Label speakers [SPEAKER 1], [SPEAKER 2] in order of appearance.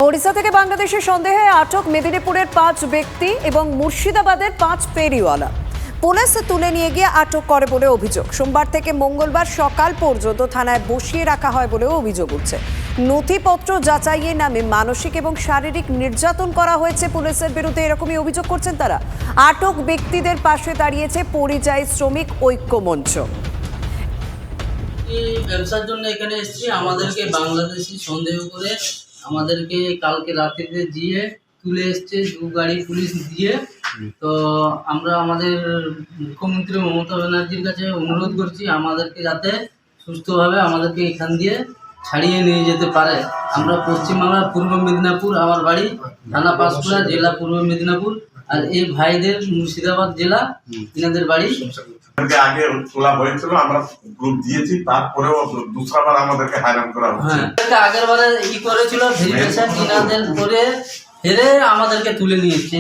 [SPEAKER 1] ওড়িশা থেকে বাংলাদেশের সন্দেহে আটক মেদিনীপুরের 5 ব্যক্তি এবং মুর্শিদাবাদের 5 ফেরিওয়ালা। পুলিশ তুলে নিয়ে গিয়ে আটক করে বলে অভিযোগ। সোমবার থেকে মঙ্গলবার সকাল পর্যন্ত থানায় বসিয়ে রাখা হয় বলেও অভিযোগ উঠছে। নথিপত্র যাচাইয়ের নামে মানসিক এবং শারীরিক নির্যাতন করা হয়েছে পুলিশের বিরুদ্ধে, এরকমই অভিযোগ করছেন তারা। আটক ব্যক্তিদের পাশে দাঁড়িয়েছে পরিযায়ী শ্রমিক ঐক্য মঞ্চ।
[SPEAKER 2] ব্যবসার জন্য এখানে এসেছি, আমাদেরকে বাংলাদেশি সন্দেহ করে আমাদেরকে কালকে রাত্রিতে দিয়ে তুলে এসছে 2 গাড়ি পুলিশ দিয়ে। তো আমরা আমাদের মুখ্যমন্ত্রী মমতা ব্যানার্জির কাছে অনুরোধ করছি আমাদেরকে যাতে সুস্থভাবে আমাদেরকে এখান দিয়ে ছাড়িয়ে নিয়ে যেতে পারে। আমরা পশ্চিমবাংলার পূর্ব মেদিনীপুর, আমার বাড়ি থানা পাঁশকুড়া, জেলা পূর্ব মেদিনীপুর। আর এই ভাইদের মুর্শিদাবাদ জেলা, এনাদের বাড়ি।
[SPEAKER 3] আগে তোলা হয়েছিল, আমরা গ্রুপ দিয়েছি, তারপরেও দুসরাবার আমাদেরকে হয়রান করা হচ্ছে।
[SPEAKER 2] আগের বারে করেছিল ভেরিফিকেশন, ইনাদের করে হেরে আমাদেরকে তুলে নিয়েছে।